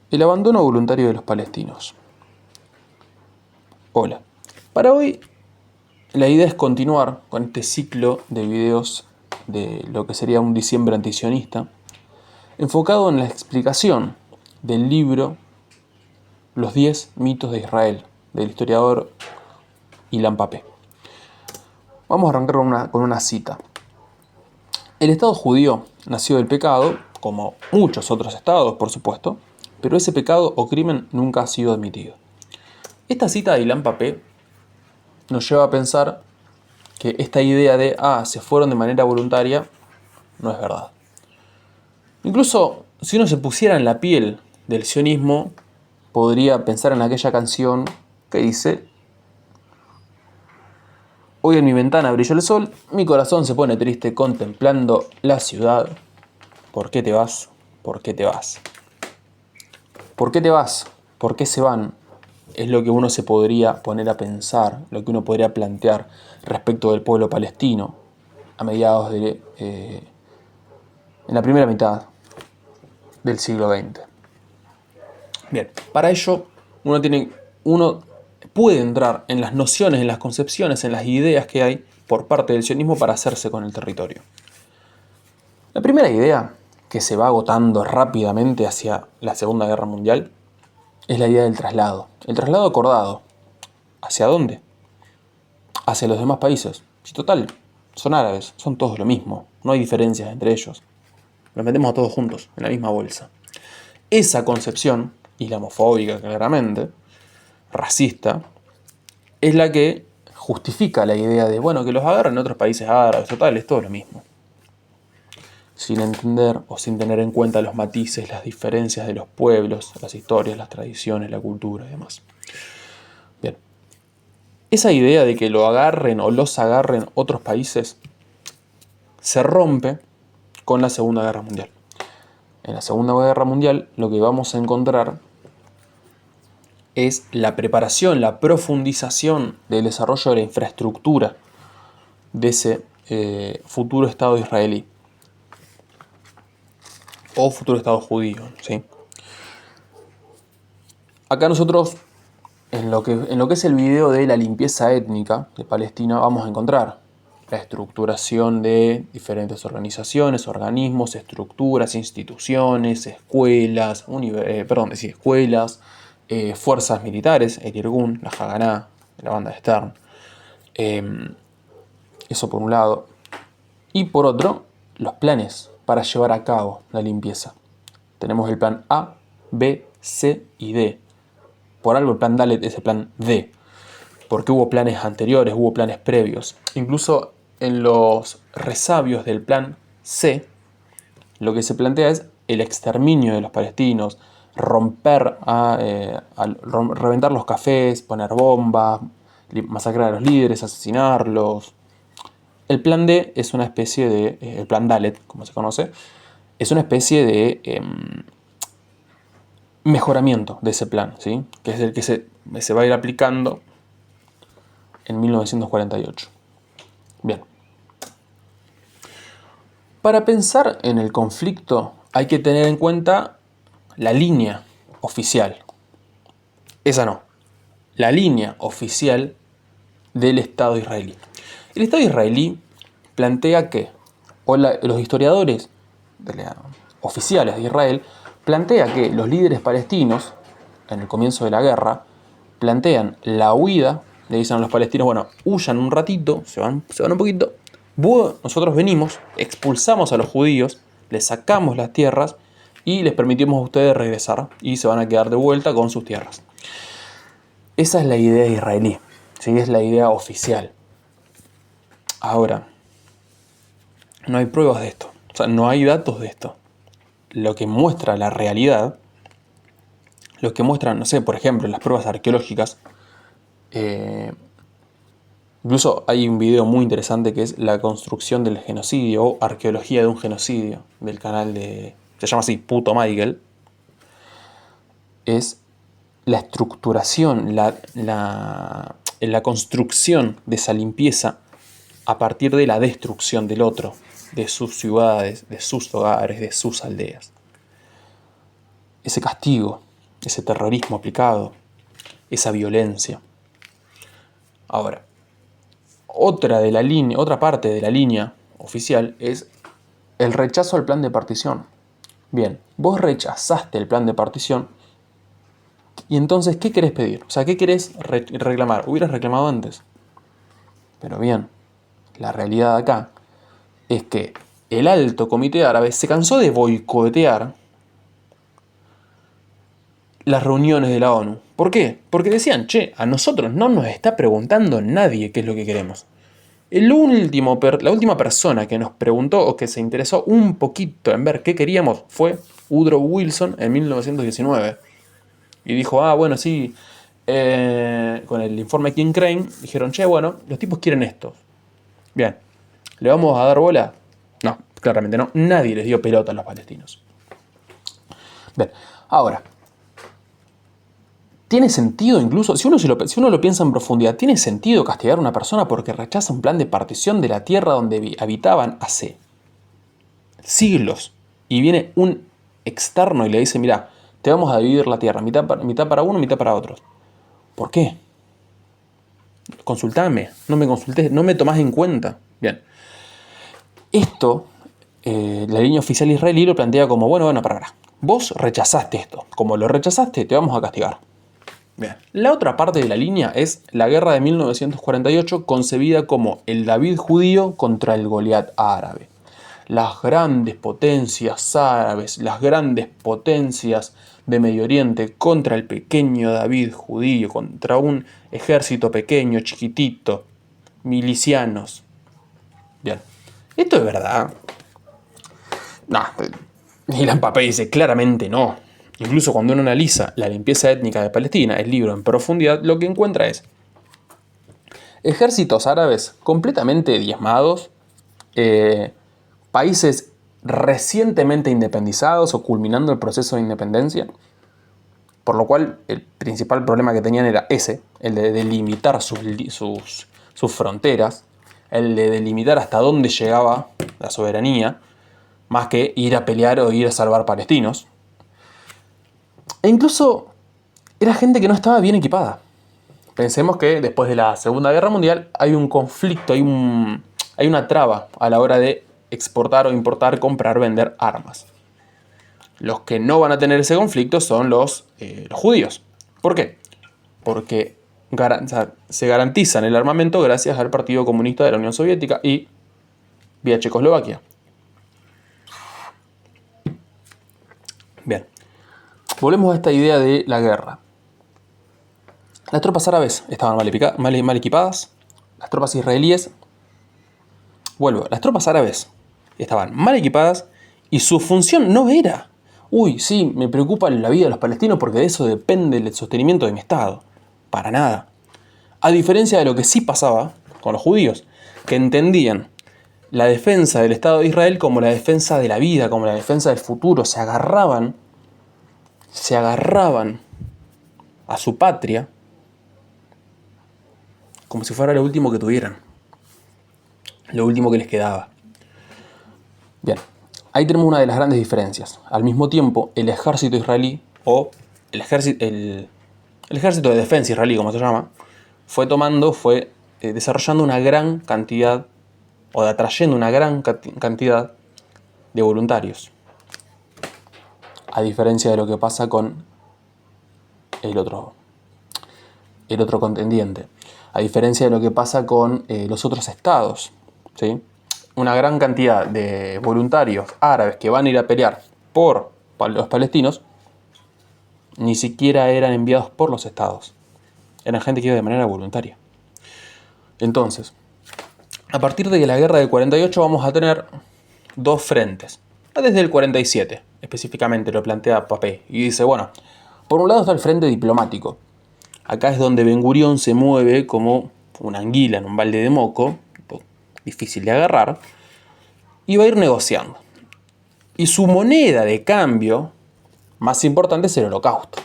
El abandono voluntario de los palestinos. Hola. Para hoy la idea es continuar con este ciclo de videos de lo que sería un diciembre antisionista, enfocado en la explicación del libro Los 10 mitos de Israel, del historiador Ilan Pappé. Vamos a arrancar con una cita. El Estado judío nació del pecado, como muchos otros estados, por supuesto, pero ese pecado o crimen nunca ha sido admitido. Esta cita de Ilan Pappé nos lleva a pensar que esta idea de, se fueron de manera voluntaria, no es verdad. Incluso si uno se pusiera en la piel del sionismo, podría pensar en aquella canción que dice: hoy en mi ventana brilla el sol, mi corazón se pone triste contemplando la ciudad. ¿Por qué te vas? ¿Por qué te vas? ¿Por qué te vas? ¿Por qué se van? Es lo que uno se podría poner a pensar, lo que uno podría plantear respecto del pueblo palestino a mediados de en la primera mitad del siglo XX. Bien, para ello uno puede entrar en las nociones, en las concepciones, en las ideas que hay por parte del sionismo para hacerse con el territorio. La primera idea, que se va agotando rápidamente hacia la Segunda Guerra Mundial, es la idea del traslado. El traslado acordado. ¿Hacia dónde? Hacia los demás países. Si total, son árabes, son todos lo mismo, no hay diferencias entre ellos. Los metemos a todos juntos, en la misma bolsa. Esa concepción, islamofóbica claramente, racista, es la que justifica la idea de, que los agarren en otros países árabes, total, es todo lo mismo. Sin entender o sin tener en cuenta los matices, las diferencias de los pueblos, las historias, las tradiciones, la cultura y demás. Bien. Esa idea de que lo agarren o los agarren otros países se rompe con la Segunda Guerra Mundial. En la Segunda Guerra Mundial lo que vamos a encontrar es la preparación, la profundización del desarrollo de la infraestructura de ese futuro Estado israelí o futuro Estado judío, ¿sí? Acá nosotros, en lo que es el video de la limpieza étnica de Palestina, vamos a encontrar la estructuración de diferentes organizaciones, organismos, estructuras, instituciones, escuelas, fuerzas militares, el Irgun, la Haganá, la banda de Stern. Eso por un lado. Y por otro, los planes para llevar a cabo la limpieza. Tenemos el plan A, B, C y D. Por algo el plan Dalet es el plan D, porque hubo planes anteriores, hubo planes previos. Incluso en los resabios del plan C, lo que se plantea es el exterminio de los palestinos, reventar los cafés, poner bombas, masacrar a los líderes, asesinarlos. El plan D es una especie de, el plan Dalet, como se conoce, es una especie de mejoramiento de ese plan, ¿sí? Que es el que se va a ir aplicando en 1948. Bien. Para pensar en el conflicto hay que tener en cuenta la línea oficial. Esa no. La línea oficial del Estado israelí. El Estado israelí plantea que, los historiadores oficiales de Israel, plantea que los líderes palestinos, en el comienzo de la guerra, plantean la huida, le dicen a los palestinos, huyan un ratito, se van un poquito, nosotros venimos, expulsamos a los judíos, les sacamos las tierras y les permitimos a ustedes regresar y se van a quedar de vuelta con sus tierras. Esa es la idea israelí, ¿sí? Es la idea oficial. Ahora, no hay pruebas de esto, no hay datos de esto. Lo que muestra la realidad, lo que muestran, por ejemplo, las pruebas arqueológicas, incluso hay un video muy interesante que es la construcción del genocidio o arqueología de un genocidio del canal se llama así, Puto Michael. Es la estructuración, la construcción de esa limpieza a partir de la destrucción del otro, de sus ciudades, de sus hogares, de sus aldeas. Ese castigo ese terrorismo aplicado, esa violencia. Ahora, otra parte de la línea oficial es el rechazo al plan de partición. Bien, vos rechazaste el plan de partición y entonces, ¿qué querés pedir? O sea, ¿qué querés reclamar? Hubieras reclamado antes. Pero bien, la realidad acá es que el Alto Comité Árabe se cansó de boicotear las reuniones de la ONU. ¿Por qué? Porque decían, che, a nosotros no nos está preguntando nadie qué es lo que queremos. La última persona que nos preguntó o que se interesó un poquito en ver qué queríamos fue Woodrow Wilson en 1919. Y dijo, bueno, sí, con el informe King Crane, dijeron, che, bueno, los tipos quieren esto. Bien, ¿le vamos a dar bola? No, claramente no. Nadie les dio pelota a los palestinos. Bien, ahora, ¿tiene sentido incluso, si uno lo piensa en profundidad, ¿tiene sentido castigar a una persona porque rechaza un plan de partición de la tierra donde habitaban hace siglos? Y viene un externo y le dice, mirá, te vamos a dividir la tierra, mitad para uno, mitad para otros. ¿Por qué? Consultame, no me consultés, no me tomás en cuenta. Bien. Esto, la línea oficial israelí lo plantea como, bueno, para. Vos rechazaste esto. Como lo rechazaste, te vamos a castigar. Bien. La otra parte de la línea es la guerra de 1948, concebida como el David judío contra el Goliat árabe. Las grandes potencias árabes, las grandes potencias de Medio Oriente contra el pequeño David judío, contra un ejército pequeño, chiquitito, milicianos. Bien, ¿esto es verdad? No, Ilan Pappé dice claramente no. Incluso cuando uno analiza la limpieza étnica de Palestina, el libro en profundidad, lo que encuentra es ejércitos árabes completamente diezmados, países recientemente independizados o culminando el proceso de independencia, por lo cual el principal problema que tenían era ese, el de delimitar sus fronteras, el de delimitar hasta dónde llegaba la soberanía, más que ir a pelear o ir a salvar palestinos. E incluso era gente que no estaba bien equipada. Pensemos que después de la Segunda Guerra Mundial hay un conflicto, hay una traba a la hora de exportar o importar, comprar, vender armas. Los que no van a tener ese conflicto son los judíos. ¿Por qué? Porque se garantizan el armamento gracias al Partido Comunista de la Unión Soviética y vía Checoslovaquia. Bien, volvemos a esta idea de la guerra. Las tropas árabes estaban mal equipadas. Las tropas israelíes... las tropas árabes estaban mal equipadas y su función no era, sí, me preocupa la vida de los palestinos porque de eso depende el sostenimiento de mi Estado. Para nada. A diferencia de lo que sí pasaba con los judíos, que entendían la defensa del Estado de Israel como la defensa de la vida, como la defensa del futuro. Se agarraban a su patria como si fuera lo último que tuvieran, lo último que les quedaba. Bien, ahí tenemos una de las grandes diferencias. Al mismo tiempo, el ejército israelí, o el ejército de defensa israelí, como se llama, fue desarrollando una gran cantidad, o atrayendo una gran cantidad de voluntarios. A diferencia de lo que pasa con el otro contendiente. A diferencia de lo que pasa con los otros estados, ¿sí? Una gran cantidad de voluntarios árabes que van a ir a pelear por los palestinos ni siquiera eran enviados por los estados. Eran gente que iba de manera voluntaria. Entonces, a partir de la guerra del 48 vamos a tener dos frentes. Desde el 47, específicamente, lo plantea Pappé. Y dice, bueno, por un lado está el frente diplomático. Acá es donde Ben Gurión se mueve como una anguila en un balde de moco, difícil de agarrar, y va a ir negociando. Y su moneda de cambio más importante es el holocausto.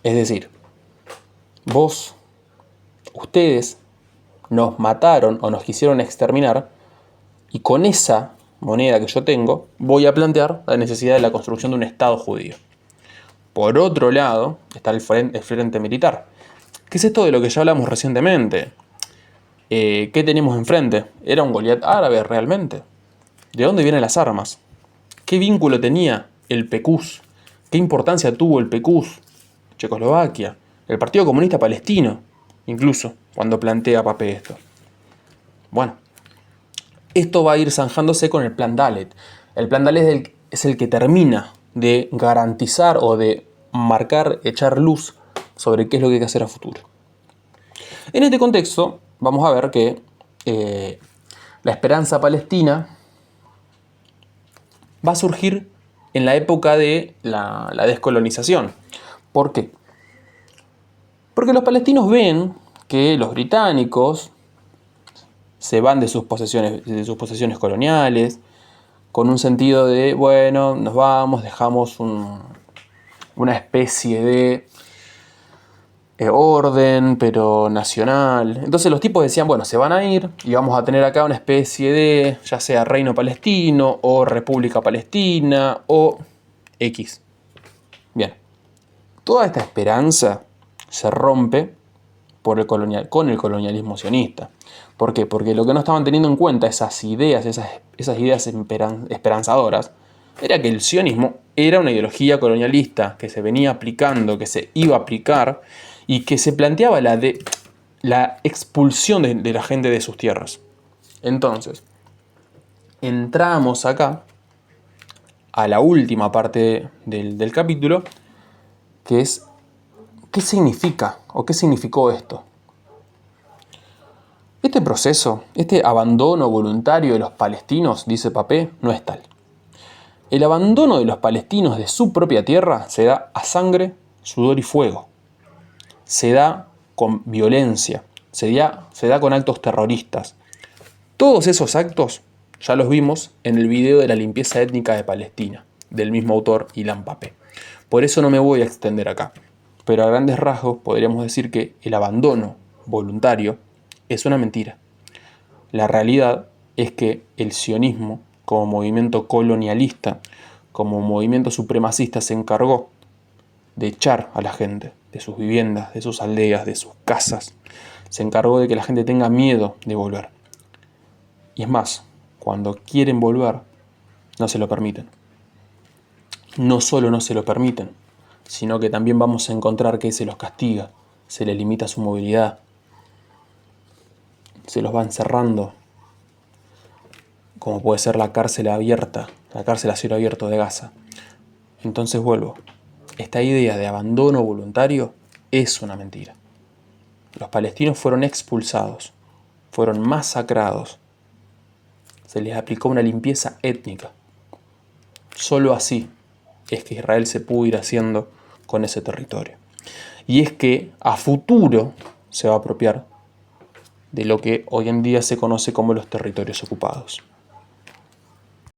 Es decir, ustedes nos mataron o nos quisieron exterminar, y con esa moneda que yo tengo voy a plantear la necesidad de la construcción de un Estado judío. Por otro lado está el frente militar. ¿Qué es esto de lo que ya hablamos recientemente? ¿Qué tenemos enfrente? ¿Era un Goliat árabe realmente? ¿De dónde vienen las armas? ¿Qué vínculo tenía el PQS? ¿Qué importancia tuvo el PQS? Checoslovaquia, el Partido Comunista Palestino, incluso, cuando plantea Pape esto. Bueno, esto va a ir zanjándose con el Plan Dalet. El Plan Dalet es el que termina de garantizar o de marcar, echar luz sobre qué es lo que hay que hacer a futuro. En este contexto, vamos a ver que la esperanza palestina va a surgir en la época de la descolonización. ¿Por qué? Porque los palestinos ven que los británicos se van de sus posesiones coloniales, con un sentido de, bueno, nos vamos, dejamos una especie de orden, pero nacional. Entonces los tipos decían, bueno, se van a ir y vamos a tener acá una especie de, ya sea reino palestino o república palestina o X. Bien, toda esta esperanza se rompe con el colonialismo sionista. ¿Por qué? Porque lo que no estaban teniendo en cuenta esas ideas esperanzadoras era que el sionismo era una ideología colonialista que se venía aplicando, que se iba a aplicar y que se planteaba la expulsión de la gente de sus tierras. Entonces, entramos acá a la última parte del capítulo, que es ¿qué significa o qué significó esto? Este proceso, este abandono voluntario de los palestinos, dice Pape, no es tal. El abandono de los palestinos de su propia tierra se da a sangre, sudor y fuego. Se da con violencia, se da con actos terroristas. Todos esos actos ya los vimos en el video de la limpieza étnica de Palestina, del mismo autor Ilan Pappé. Por eso no me voy a extender acá, pero a grandes rasgos podríamos decir que el abandono voluntario es una mentira. La realidad es que el sionismo, como movimiento colonialista, como movimiento supremacista, se encargó de echar a la gente de sus viviendas, de sus aldeas, de sus casas. Se encargó de que la gente tenga miedo de volver. Y es más, cuando quieren volver, no se lo permiten. No solo no se lo permiten, sino que también vamos a encontrar que se los castiga, se les limita su movilidad, se los va encerrando, como puede ser la cárcel abierta, la cárcel a cielo abierto de Gaza. Entonces vuelvo, esta idea de abandono voluntario es una mentira. Los palestinos fueron expulsados, fueron masacrados, se les aplicó una limpieza étnica. Solo así es que Israel se pudo ir haciendo con ese territorio. Y es que a futuro se va a apropiar de lo que hoy en día se conoce como los territorios ocupados.